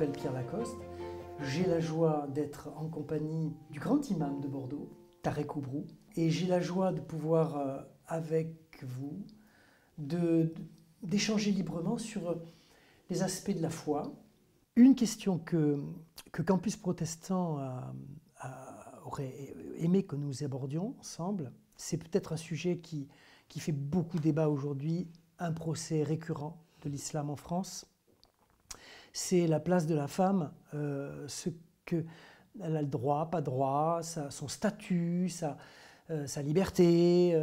m'appelle Pierre Lacoste. J'ai la joie d'être en compagnie du grand imam de Bordeaux, Tarek Oubrou. Et j'ai la joie de pouvoir, avec vous, d'échanger librement sur les aspects de la foi. Une question que Campus Protestant aurait aimé que nous abordions ensemble, c'est peut-être un sujet qui fait beaucoup débat aujourd'hui, un procès récurrent de l'islam en France. C'est la place de la femme, ce qu'elle a le droit, pas droit, son statut, sa liberté,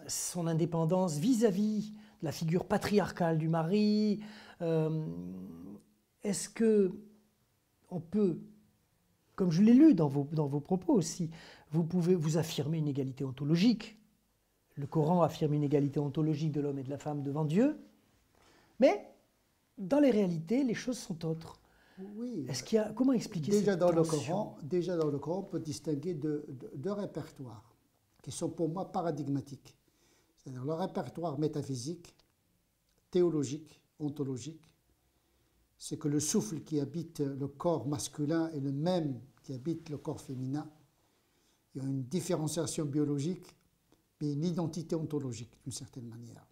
son indépendance vis-à-vis de la figure patriarcale du mari. Est-ce que on peut, comme je l'ai lu dans vos propos aussi, vous pouvez vous affirmer une égalité ontologique. Le Coran affirme une égalité ontologique de l'homme et de la femme devant Dieu, mais dans les réalités, les choses sont autres. Oui. Comment expliquer déjà cette dans tension? Déjà dans le Coran, on peut distinguer deux répertoires qui sont pour moi paradigmatiques. C'est-à-dire le répertoire métaphysique, théologique, ontologique, c'est que le souffle qui habite le corps masculin est le même qui habite le corps féminin. Il y a une différenciation biologique, mais une identité ontologique d'une certaine manière.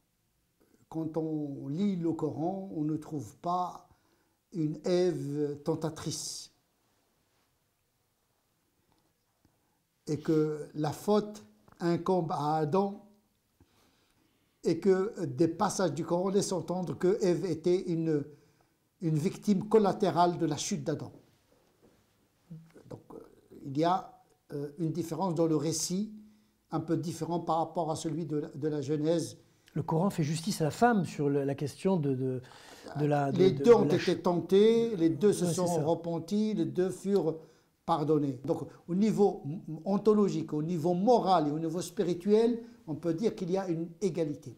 Quand on lit le Coran, on ne trouve pas une Ève tentatrice. Et que la faute incombe à Adam et que des passages du Coran laissent entendre que Ève était une victime collatérale de la chute d'Adam. Donc il y a une différence dans le récit, un peu différent par rapport à celui de la Genèse. Le Coran fait justice à la femme sur la question de la... Les deux ont été tentés, les deux se sont repentis, les deux furent pardonnés. Donc au niveau ontologique, au niveau moral et au niveau spirituel, on peut dire qu'il y a une égalité.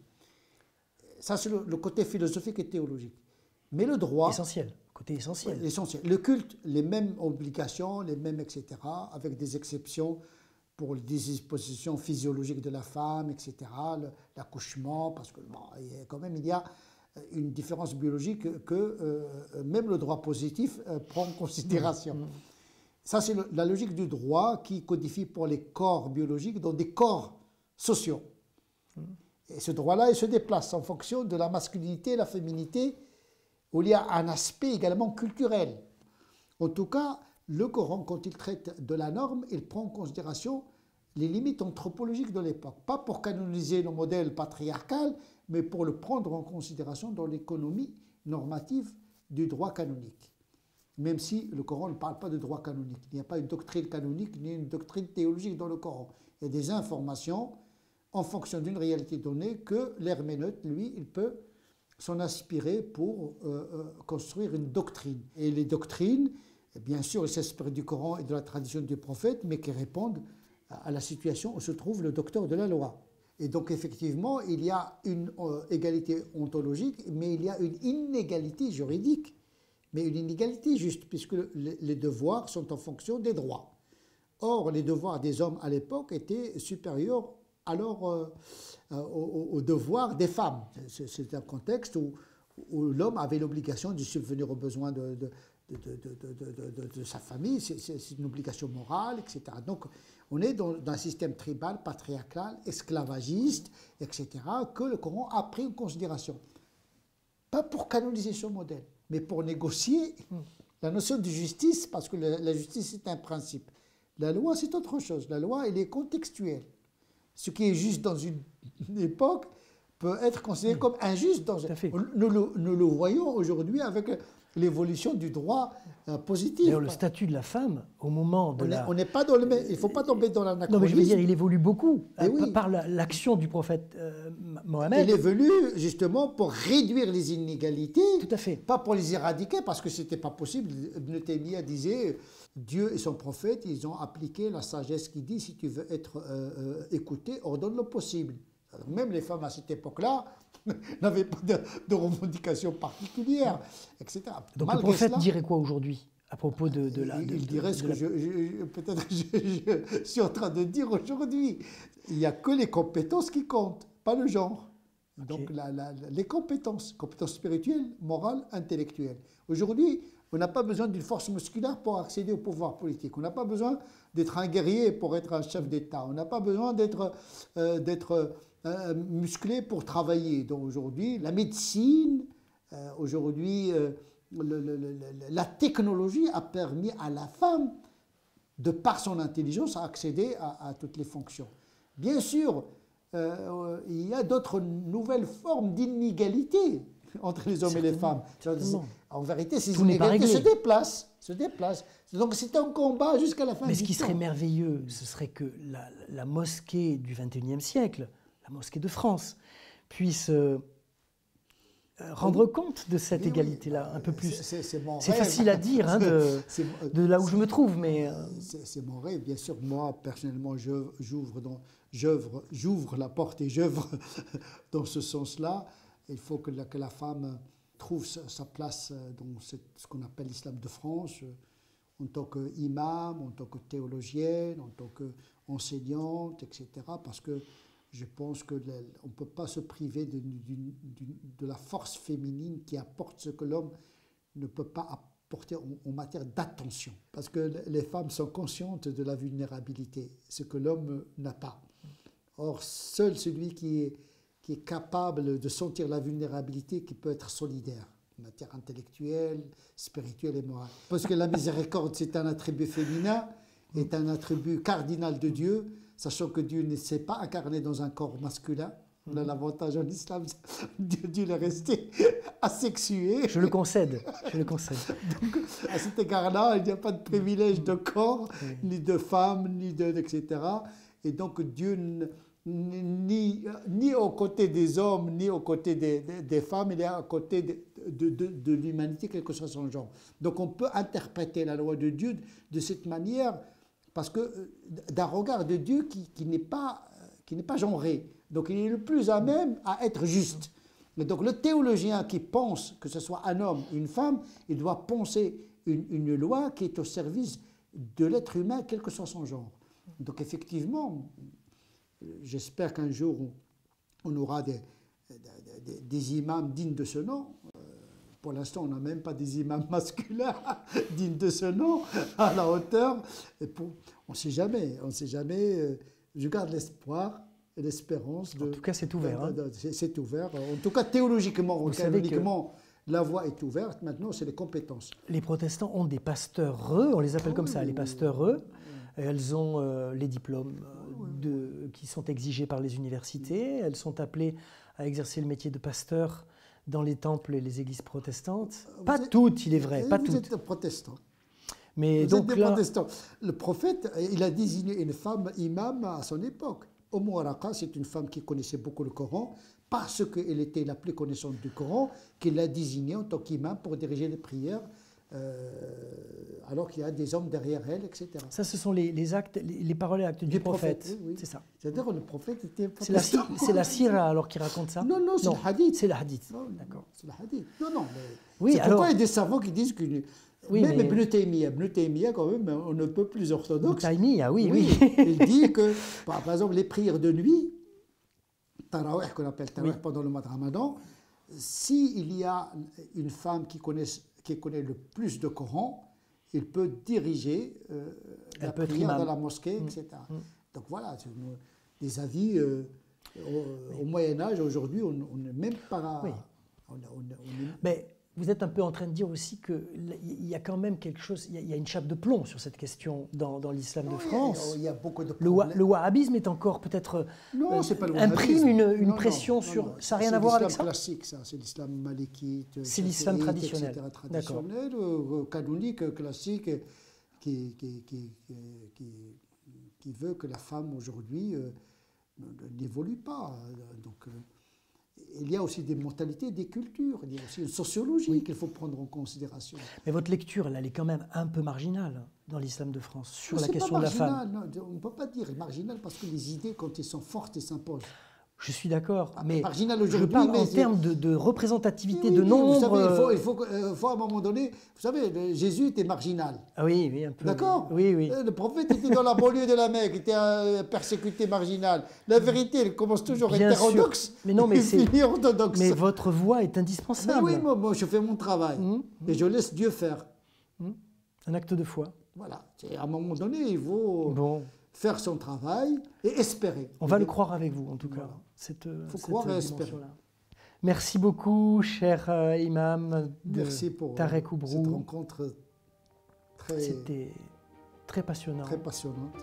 Ça c'est le côté philosophique et théologique. Mais le droit... Essentiel, côté essentiel. Ouais, l'essentiel. Le culte, les mêmes obligations, les mêmes, etc., avec des exceptions pour les dispositions physiologiques de la femme, etc., l'accouchement, parce que bon, quand même il y a une différence biologique que même le droit positif prend en considération. Ça, c'est la logique du droit qui codifie pour les corps biologiques dans des corps sociaux. Et ce droit-là, il se déplace en fonction de la masculinité et la féminité, où il y a un aspect également culturel. En tout cas, le Coran, quand il traite de la norme, il prend en considération les limites anthropologiques de l'époque. Pas pour canoniser le modèle patriarcal, mais pour le prendre en considération dans l'économie normative du droit canonique. Même si le Coran ne parle pas de droit canonique. Il n'y a pas une doctrine canonique ni une doctrine théologique dans le Coran. Il y a des informations en fonction d'une réalité donnée que l'herméneute, lui, il peut s'en inspirer pour construire une doctrine. Et les doctrines, bien sûr, ils s'inspirent du Coran et de la tradition du prophète, mais qui répondent à la situation où se trouve le docteur de la loi. Et donc, effectivement, il y a une égalité ontologique, mais il y a une inégalité juridique, mais une inégalité juste, puisque les devoirs sont en fonction des droits. Or, les devoirs des hommes à l'époque étaient supérieurs alors aux devoirs des femmes. C'est un contexte où l'homme avait l'obligation de subvenir aux besoins de sa famille, c'est une obligation morale, etc. Donc on est dans un système tribal, patriarcal, esclavagiste, etc., que le Coran a pris en considération. Pas pour canoniser ce modèle, mais pour négocier la notion de justice, parce que la justice est un principe. La loi, c'est autre chose. La loi, elle est contextuelle. Ce qui est juste dans une époque peut être considéré comme injuste. Nous le voyons aujourd'hui avec l'évolution du droit positif. D'ailleurs, le statut de la femme, au moment de on n'est pas dans le même... Il ne faut pas tomber dans l'anachronisme. Non, mais je veux dire, il évolue beaucoup oui. par l'action du prophète Mohammed. Il évolue justement pour réduire les inégalités. Tout à fait. Pas pour les éradiquer, parce que ce n'était pas possible. Ibn Taymiyyah disait, Dieu et son prophète, ils ont appliqué la sagesse qui dit, si tu veux être écouté, ordonne le possible. Alors, même les femmes à cette époque-là n'avaient pas de revendications particulières, etc. Donc malgré le prophète cela, dirait quoi aujourd'hui à propos de la... Il dirait ce que peut-être je suis en train de dire aujourd'hui. Il n'y a que les compétences qui comptent, pas le genre. Donc les compétences spirituelles, morales, intellectuelles. Aujourd'hui, On n'a pas besoin d'une force musculaire pour accéder au pouvoir politique. On n'a pas besoin d'être un guerrier pour être un chef d'État. On n'a pas besoin d'être musclé pour travailler. Donc aujourd'hui, la médecine, aujourd'hui, la technologie a permis à la femme, de par son intelligence, à accéder à toutes les fonctions. Bien sûr, il y a d'autres nouvelles formes d'inégalité entre les hommes et les femmes. En vérité, ces inégalités se déplacent. Donc c'est un combat jusqu'à la fin du temps. Mais ce qui serait merveilleux, ce serait que la mosquée du XXIe siècle, la mosquée de France, puisse rendre compte de cette égalité-là un peu plus. C'est facile à dire hein, de là où je me trouve, mais... C'est mon rêve, bien sûr. Moi, personnellement, j'ouvre la porte et j'œuvre dans ce sens-là. Il faut que la femme trouve sa place dans ce qu'on appelle l'islam de France, en tant qu'imam, en tant que théologienne, en tant qu'enseignante, etc. Parce que je pense qu'on ne peut pas se priver de la force féminine qui apporte ce que l'homme ne peut pas apporter en matière d'attention. Parce que les femmes sont conscientes de la vulnérabilité, ce que l'homme n'a pas. Or, seul celui qui est capable de sentir la vulnérabilité, qui peut être solidaire en matière intellectuelle, spirituelle et morale. Parce que la miséricorde, c'est un attribut féminin, est un attribut cardinal de Dieu, sachant que Dieu ne s'est pas incarné dans un corps masculin. On a l'avantage en islam, Dieu est resté asexué. Je le concède. Donc, à cet égard-là, il n'y a pas de privilège de corps, ni de femme, etc. Et donc Dieu... Ni aux côtés des hommes, ni aux côtés des femmes, il est à côté de l'humanité, quel que soit son genre. Donc on peut interpréter la loi de Dieu de cette manière, parce que d'un regard de Dieu qui n'est pas genré. Donc il est le plus à même à être juste. Et donc le théologien qui pense que ce soit un homme ou une femme, il doit penser une loi qui est au service de l'être humain, quel que soit son genre. Donc effectivement... J'espère qu'un jour, on aura des imams dignes de ce nom. Pour l'instant, on n'a même pas des imams masculins dignes de ce nom, à la hauteur. On ne sait jamais. Je garde l'espoir et l'espérance. En tout cas, c'est ouvert. C'est ouvert. En tout cas, théologiquement, canoniquement, la voie est ouverte. Maintenant, c'est les compétences. Les protestants ont des pasteurs, on les appelle comme ça, les pasteurs. Elles ont les diplômes qui sont exigés par les universités. Elles sont appelées à exercer le métier de pasteur dans les temples et les églises protestantes. Pas toutes, il est vrai, pas toutes. Vous êtes protestants. Mais vous donc êtes des là, protestants. Le prophète, il a désigné une femme imam à son époque. Waraka, c'est une femme qui connaissait beaucoup le Coran, parce qu'elle était la plus connaissante du Coran, qu'il l'a désignée en tant qu'imam pour diriger les prières. Alors qu'il y a des hommes derrière elle, etc. Ça, ce sont les actes, les paroles et actes du prophète. Oui. C'est ça. C'est-à-dire le prophète était... C'est la sira alors qui raconte ça? Non, c'est le hadith. C'est le hadith. D'accord. C'est le hadith. Non. Oui, c'est pourquoi il y a des savants qui disent que... Oui, même Ibn Taymiyyah, quand même, on ne peut plus orthodoxe. Ibn Taymiyyah, oui. Il dit que, par exemple, les prières de nuit, tarawih, qu'on appelle tarawih pendant le mois de Ramadan, s'il y a une femme qui connaît le plus de Coran, il peut diriger la prière dans la mosquée, etc. Donc voilà, des avis au Moyen-Âge, aujourd'hui, on n'est même pas... Oui. Mais vous êtes un peu en train de dire aussi qu'il y a quand même quelque chose, il y a une chape de plomb sur cette question dans l'islam de France. Il y a beaucoup de le wahhabisme est encore peut-être... Non, c'est pas le imprime une pression sur... Ça n'a rien à voir avec ça? C'est l'islam classique, ça. C'est l'islam malikite. C'est l'islam traditionnel. Etc., traditionnel, canonique, classique, qui veut que la femme aujourd'hui n'évolue pas. Donc... il y a aussi des mentalités, des cultures, il y a aussi une sociologie qu'il faut prendre en considération. Mais votre lecture, elle est quand même un peu marginale dans l'islam de France, sur la question de la femme. Non, on ne peut pas dire marginale parce que les idées, quand elles sont fortes, elles s'imposent. Je suis d'accord, mais je parle en termes de représentativité, de nombre... Vous savez, il faut à un moment donné... Vous savez, Jésus était marginal. Ah oui, un peu. D'accord? Oui. Le prophète était dans la banlieue de la Mecque, était persécuté, marginal. La vérité, elle commence toujours hétérodoxe, mais non, mais finit orthodoxe. Mais votre voix est indispensable. Mais oui, moi, je fais mon travail. Et je laisse Dieu faire. Un acte de foi. Voilà. À un moment donné, il faut faire son travail et espérer. On va le croire avec vous, en tout cas. Il faut croire et espérer. Merci beaucoup, cher imam de Merci pour Tarek Oubrou. cette rencontre C'était très passionnant. Très passionnante.